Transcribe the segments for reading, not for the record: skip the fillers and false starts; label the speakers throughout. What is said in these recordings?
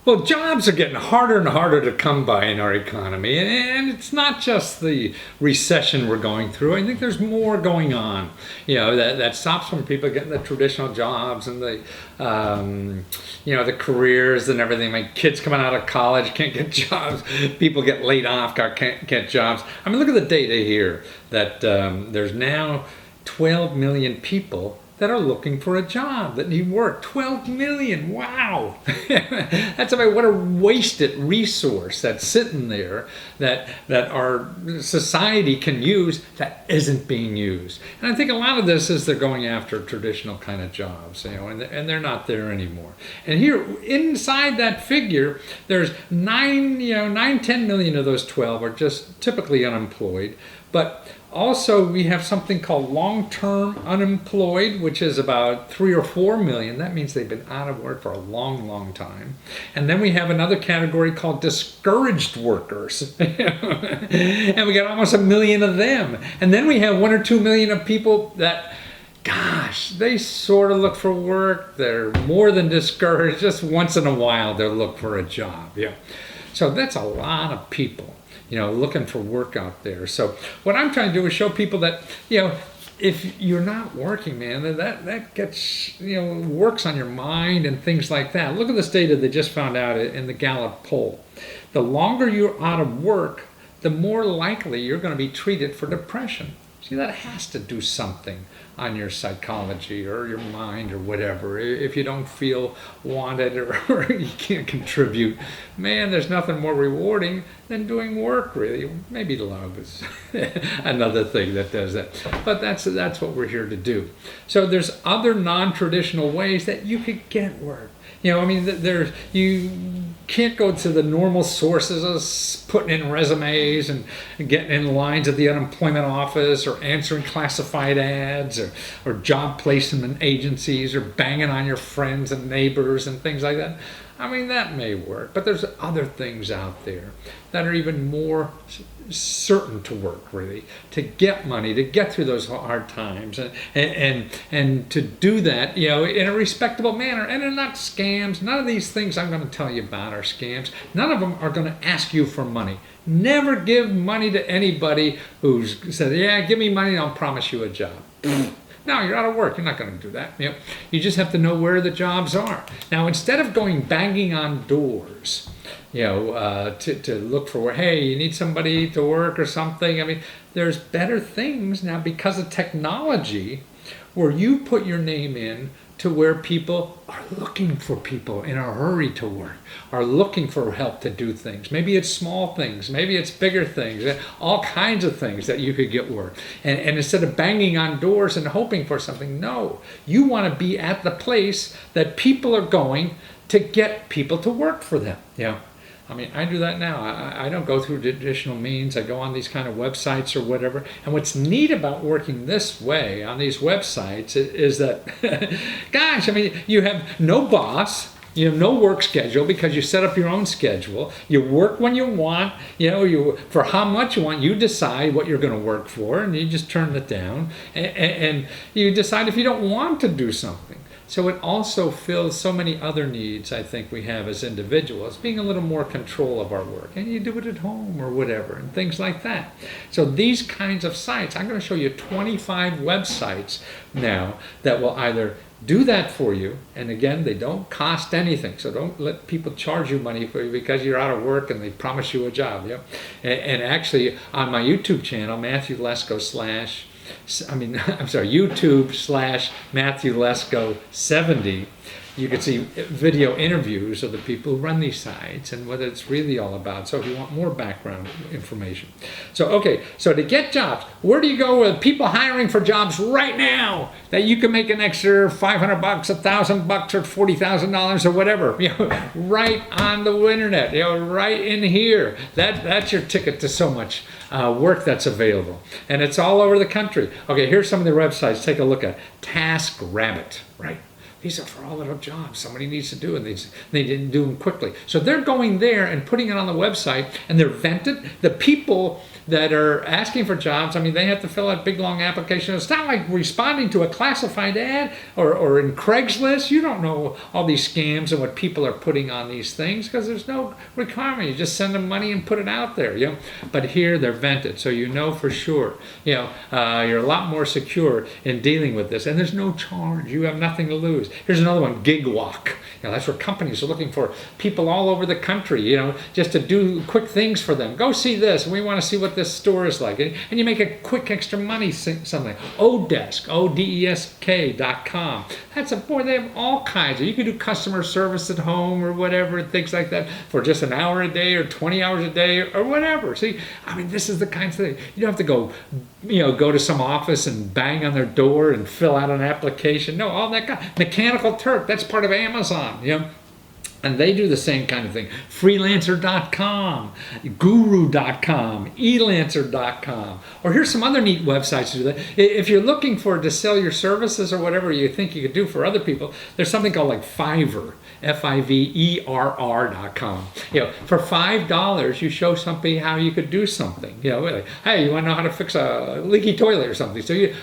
Speaker 1: Well, jobs are getting harder and harder to come by in our economy, and it's not just the recession we're going through. I think there's more going on, that stops from people getting the traditional jobs and the careers and everything. My kids coming out of college can't get jobs. People get laid off, can't get jobs. I mean, look at the data here that there's now 12 million people that are looking for a job, that need work. 12 million, wow. That's about what a wasted resource that's sitting there that our society can use that isn't being used. And I think a lot of this is they're going after traditional kind of jobs, and they're not there anymore. And here, inside that figure, there's 10 million of those 12 are just typically unemployed. But also, we have something called long-term unemployed, which is about 3 or 4 million. That means they've been out of work for a long, long time. And then we have another category called discouraged workers. And we got almost 1 million of them. And then we have 1 or 2 million of people that, gosh, they sort of look for work. They're more than discouraged. Just once in a while, they'll look for a job. So that's a lot of people, looking for work out there. So what I'm trying to do is show people that, if you're not working, man, that gets, works on your mind and things like that. Look at this data they just found out in the Gallup poll. The longer you're out of work, the more likely you're going to be treated for depression. See, that has to do something on your psychology or your mind or whatever. If you don't feel wanted or you can't contribute, man, there's nothing more rewarding than doing work, really. Maybe love is another thing that does that. But that's what we're here to do. So there's other non-traditional ways that you could get work. You can't go to the normal sources of putting in resumes and getting in lines at the unemployment office or answering classified ads or job placement agencies or banging on your friends and neighbors and things like that. That may work, but there's other things out there that are even more certain to work, really, to get money, to get through those hard times, and to do that, in a respectable manner. And they're not scams. None of these things I'm going to tell you about are scams. None of them are going to ask you for money. Never give money to anybody who's said, yeah, give me money and I'll promise you a job. No, you're out of work. You're not going to do that. You just have to know where the jobs are. Now, instead of going banging on doors, to look for, hey, you need somebody to work or something. There's better things now because of technology where you put your name in to where people are looking for people in a hurry to work, are looking for help to do things. Maybe it's small things, maybe it's bigger things, all kinds of things that you could get work. And instead of banging on doors and hoping for something, no, you want to be at the place that people are going to get people to work for them. I do that now. I don't go through traditional means. I go on these kind of websites or whatever. And what's neat about working this way on these websites is that, gosh, you have no boss. You have no work schedule because you set up your own schedule. You work when you want. For how much you want, you decide what you're going to work for, and you just turn it down. And you decide if you don't want to do something. So it also fills so many other needs I think we have as individuals, being a little more control of our work. And you do it at home or whatever, and things like that. So these kinds of sites, I'm going to show you 25 websites now that will either do that for you, and again, they don't cost anything, so don't let people charge you money for you because you're out of work and they promise you a job. And actually, on my YouTube channel, YouTube/Matthew Lesko 70, you can see video interviews of the people who run these sites and what it's really all about. So if you want more background information. So to get jobs, where do you go with people hiring for jobs right now that you can make an extra $500, $1,000 or $40,000 or whatever, right on the internet, right in here. That's your ticket to so much work that's available. And it's all over the country. Okay, here's some of the websites. Take a look at TaskRabbit, right? these are for all little jobs somebody needs to do, and they didn't do them quickly. So they're going there and putting it on the website, and they're vented. The people that are asking for jobs, I mean, they have to fill out big, long applications. It's not like responding to a classified ad or in Craigslist. You don't know all these scams and what people are putting on these things because there's no requirement. You just send them money and put it out there, you know. But here they're vented, so you know for sure. You know, you're a lot more secure in dealing with this, and there's no charge. You have nothing to lose. Here's another one, Gig Walk. You know, that's where companies are looking for people all over the country, you know, just to do quick things for them. Go see this. We want to see what this store is like. And you make a quick extra money, something. Odesk, ODESK.com. That's boy, they have all kinds. You can do customer service at home or whatever, things like that, for just an hour a day or 20 hours a day or whatever. See, I mean, this is the kind of thing. You don't have to go, you know, go to some office and bang on their door and fill out an application. No, all that kind. Mechanical Turk, that's part of Amazon, you know. And they do the same kind of thing. Freelancer.com, Guru.com, Elancer.com. Or here's some other neat websites to do that. If you're looking to sell your services or whatever you think you could do for other people, there's something called like Fiverr, Fiverr.com. You know, for $5, you show somebody how you could do something. You know, like, hey, you want to know how to fix a leaky toilet or something. So you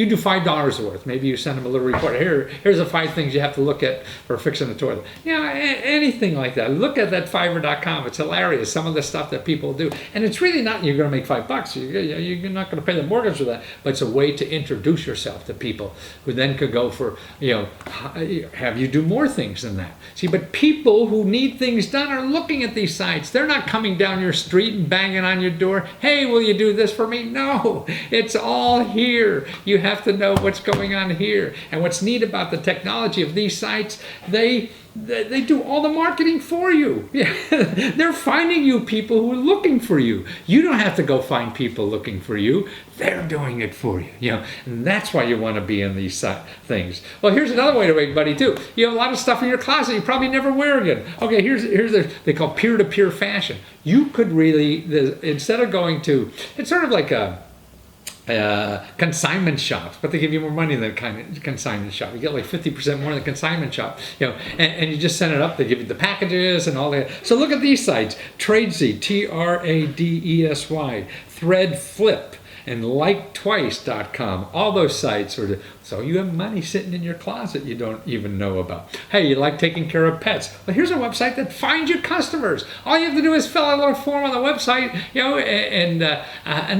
Speaker 1: do $5 worth. Maybe you send them a little report. Here's the 5 things you have to look at for fixing the toilet. You know, anything like that. Look at that Fiverr.com. It's hilarious, some of the stuff that people do. And it's really not you're going to make $5. You're not going to pay the mortgage for that. But it's a way to introduce yourself to people who then could go for, you know, have you do more things than that. See, but people who need things done are looking at these sites. They're not coming down your street and banging on your door. Hey, will you do this for me? No, it's all here. You have to know what's going on here. And what's neat about the technology of these sites, they do all the marketing for you. Yeah. They're finding you people who are looking for you. You don't have to go find people looking for you. They're doing it for you. You know, and that's why you want to be in these things. Well, here's another way to make money too. You have a lot of stuff in your closet you probably never wear again. Okay, they call peer-to-peer fashion. You could really, instead of going to, it's sort of like a consignment shops, but they give you more money than a consignment shop. You get like 50% more than a consignment shop, you know, and you just send it up. They give you the packages and all that. So look at these sites: Tradesy, Tradesy, Threadflip, and LikeTwice.com. All those sites are. So you have money sitting in your closet you don't even know about. Hey, you like taking care of pets? Well, here's a website that finds you customers. All you have to do is fill out a little form on the website, you know, and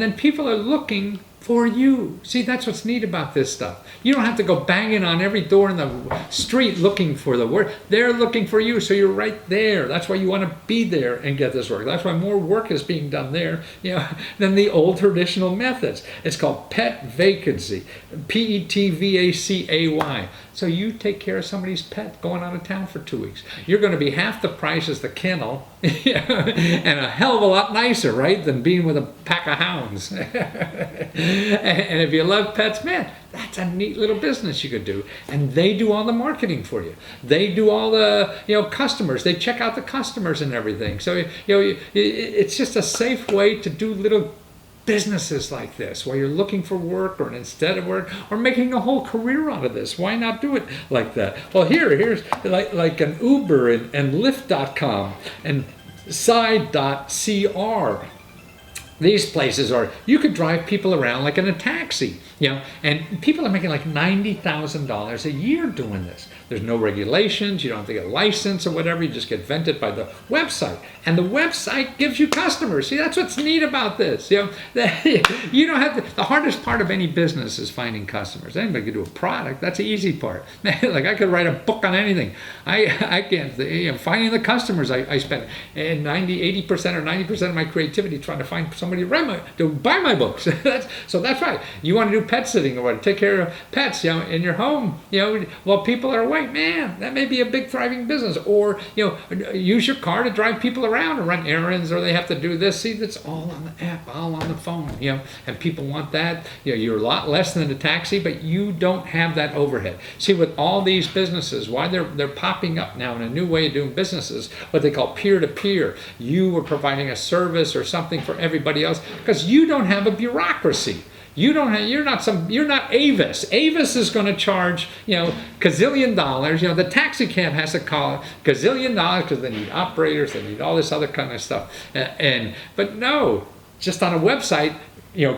Speaker 1: then people are looking for you. See, that's what's neat about this stuff. You don't have to go banging on every door in the street looking for the work. They're looking for you, so you're right there. That's why you want to be there and get this work. That's why more work is being done there, you know, than the old traditional methods. It's called Pet Vacancy, PETVACAY. So you take care of somebody's pet going out of town for 2 weeks. You're going to be half the price as the kennel and a hell of a lot nicer, right, than being with a pack of hounds. And if you love pets, man, that's a neat little business you could do. And they do all the marketing for you. They do all the, you know, customers. They check out the customers and everything. So, you know, it's just a safe way to do little businesses like this while you're looking for work or instead of work or making a whole career out of this. Why not do it like that? Well, here's like an Uber and Lyft.com and Side.cr. These places are, you could drive people around like in a taxi, you know, and people are making like $90,000 a year doing this. There's no regulations, you don't have to get a license or whatever, you just get vented by the website. And the website gives you customers. See, that's what's neat about this. You know, you don't have to, the hardest part of any business is finding customers. Anybody can do a product, that's the easy part. Like I could write a book on anything. I can't, you know, finding the customers, I spend 80% or 90% of my creativity trying to find somebody to buy my books. So that's right. You want to do pet sitting or what? Take care of pets, you know, in your home, you know, while people are away. Man, that may be a big thriving business. Or, you know, use your car to drive people around or run errands, or they have to do this. See, that's all on the app, all on the phone, you know, and people want that. You know, you're a lot less than a taxi, but you don't have that overhead. See, with all these businesses, why they're popping up now in a new way of doing businesses, what they call peer-to-peer. You are providing a service or something for everybody else because you don't have a bureaucracy. You're not Avis. Avis is going to charge, gazillion dollars. The taxi cab has to call gazillion dollars because they need operators, they need all this other kind of stuff. But no, just on a website,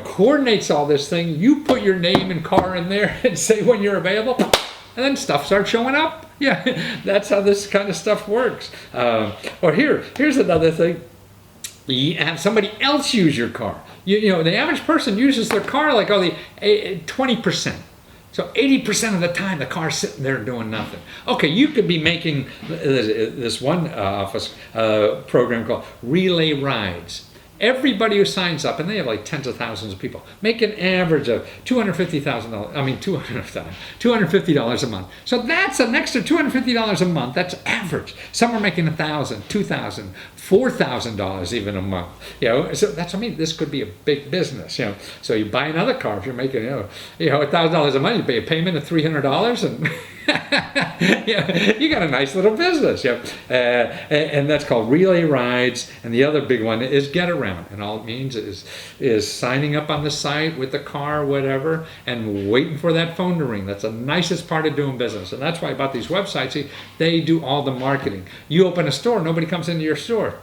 Speaker 1: coordinates all this thing. You put your name and car in there and say when you're available, and then stuff starts showing up. Yeah, that's how this kind of stuff works. Or here's another thing. You have somebody else use your car. The average person uses their car like only 20%. So 80% of the time, the car's sitting there doing nothing. Okay, you could be making this one office program called Relay Rides. Everybody who signs up, and they have like tens of thousands of people, make an average of $250 a month. So that's an extra $250 a month. That's average. Some are making $1,000, $2,000, $4,000 even a month. So that's what I mean. This could be a big business. So you buy another car if you're making $1,000 a month. You pay a payment of $300 and. You got a nice little business, and that's called Relay Rides. And the other big one is Get Around, and all it means is signing up on the site with the car, whatever, and waiting for that phone to ring. That's the nicest part of doing business, and that's why about these websites, they do all the marketing. You open a store, nobody comes into your store.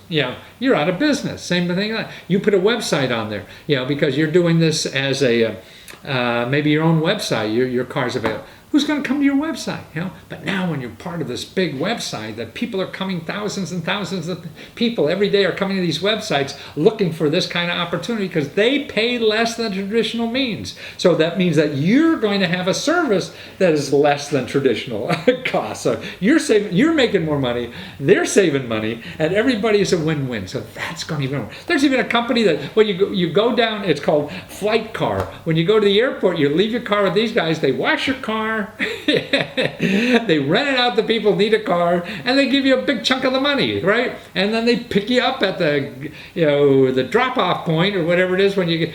Speaker 1: You're out of business. Same thing. You put a website on there, because you're doing this as a maybe your own website. Your car's available. Who's going to come to your website? But now when you're part of this big website that people are coming, thousands and thousands of people every day are coming to these websites looking for this kind of opportunity because they pay less than traditional means. So that means that you're going to have a service that is less than traditional cost. So you're making more money, they're saving money, and everybody is a win-win. So that's going to even work. There's even a company that when you go down, it's called Flight Car. When you go to the airport, you leave your car with these guys, they wash your car, they rent it out to people who need a car, and they give you a big chunk of the money, right? And then they pick you up at the drop-off point or whatever it is when you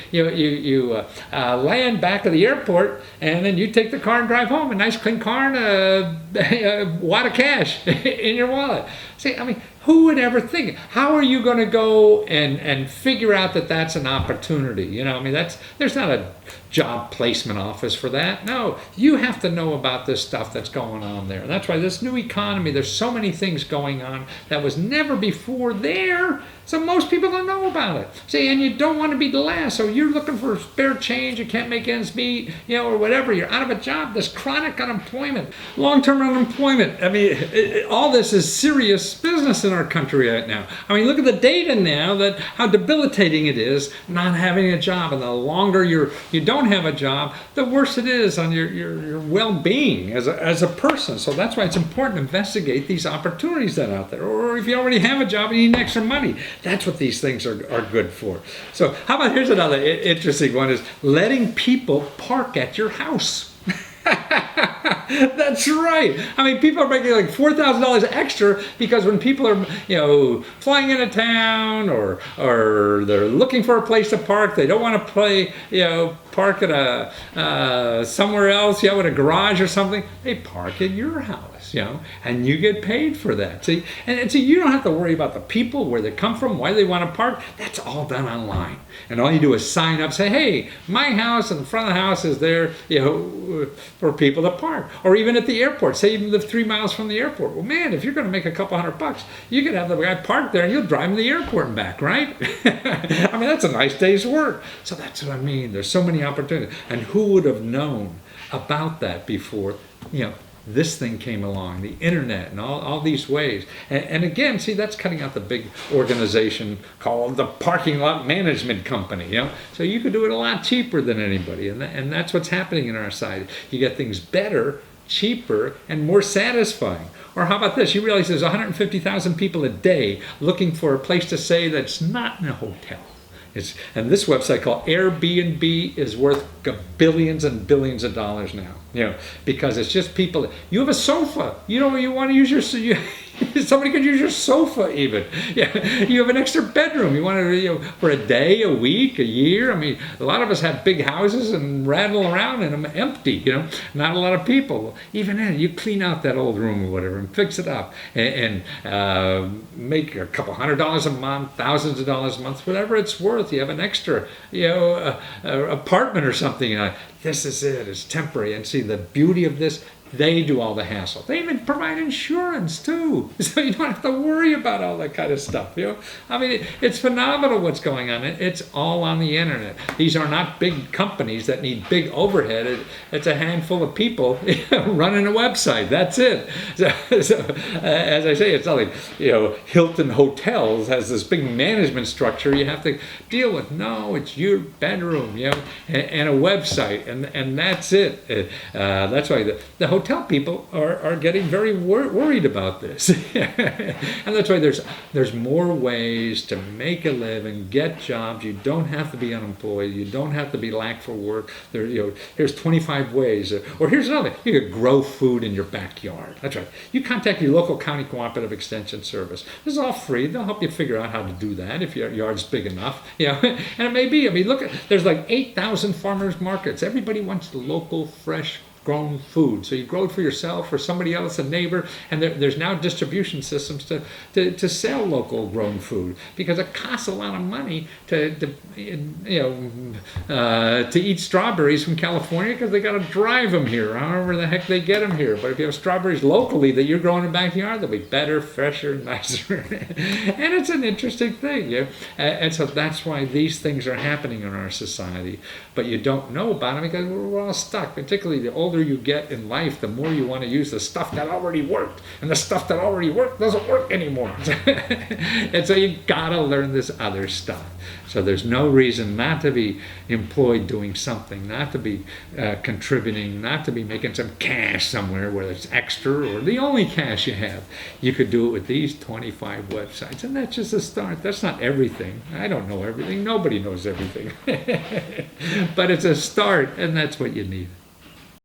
Speaker 1: land back at the airport, and then you take the car and drive home. A nice clean car and a wad of cash in your wallet. See, who would ever think? How are you going to go and figure out that that's an opportunity? There's not a job placement office for that. No, you have to know about this stuff that's going on there. And that's why this new economy, there's so many things going on that was never before there. So most people don't know about it. See, and you don't want to be the last. So you're looking for spare change, you can't make ends meet, or whatever. You're out of a job. There's chronic unemployment, long-term unemployment. All this is serious business in our country right now. Look at the data now, that how debilitating it is not having a job. And the longer you don't have a job, the worse it is on your well-being as a person. So that's why it's important to investigate these opportunities that are out there. Or if you already have a job and you need extra money, that's what these things are good for. So how about, here's another interesting one, is letting people park at your house. That's right. People are making like $4,000 extra because when people are, flying into town or they're looking for a place to park, they don't want to park at somewhere else, with a garage or something. They park at your house, and you get paid for that. See, and you don't have to worry about the people, where they come from, why they want to park. That's all done online. And all you do is sign up, say, hey, my house and the front of the house is there, for people to park. Or even at the airport, say you live 3 miles from the airport. Well, man, if you're going to make a couple $100, you could have the guy parked there and you'll drive him to the airport and back, right? That's a nice day's work. So that's what I mean. There's so many opportunities. And who would have known about that before, this thing came along, the internet and all these ways. And again, see, that's cutting out the big organization called the Parking Lot Management Company, So you could do it a lot cheaper than anybody. And that's what's happening in our society. You get things better, cheaper, and more satisfying. Or how about this? You realize there's 150,000 people a day looking for a place to stay that's not in a hotel. And this website called Airbnb is worth billions and billions of dollars now, because it's just people. You have a sofa, you want to use Somebody could use your sofa even. Yeah, you have an extra bedroom. You want to, for a day, a week, a year. I mean, a lot of us have big houses and rattle around in them empty. Not a lot of people. Even then, you clean out that old room or whatever and fix it up and make a couple $100 a month, thousands of dollars a month, whatever it's worth. You have an extra, apartment or something. This is it. It's temporary. And see the beauty of this. They do all the hassle. They even provide insurance too, so you don't have to worry about all that kind of stuff. I mean, it's phenomenal what's going on. It's all on the internet. These are not big companies that need big overhead. It's a handful of people running a website. That's it. So as I say, it's not like Hilton Hotels has this big management structure you have to deal with. No, it's your bedroom, and a website, and that's it. That's why the hotel people are getting very worried about this. And that's why there's more ways to make a living, get jobs. You don't have to be unemployed. You don't have to be lack for work. Here's 25 ways. Or here's another. You could grow food in your backyard. That's right. You contact your local county cooperative extension service. This is all free. They'll help you figure out how to do that if your yard's big enough. And it may be. I mean, look, there's like 8,000 farmers markets. Everybody wants the local, fresh, grown food. So you grow it for yourself or somebody else, a neighbor, and there's now distribution systems to sell local grown food, because it costs a lot of money to eat strawberries from California, because they got to drive them here. However the heck they get them here. But if you have strawberries locally that you're growing in the backyard, they'll be better, fresher, nicer. And it's an interesting thing. And so that's why these things are happening in our society. But you don't know about them because we're all stuck. Particularly the older you get in life, the more you want to use the stuff that already worked. And the stuff that already worked doesn't work anymore. And so you gotta learn this other stuff. So there's no reason not to be employed doing something, not to be contributing, not to be making some cash somewhere where it's extra or the only cash you have. You could do it with these 25 websites. And that's just a start. That's not everything. I don't know everything. Nobody knows everything. But it's a start, and that's what you need.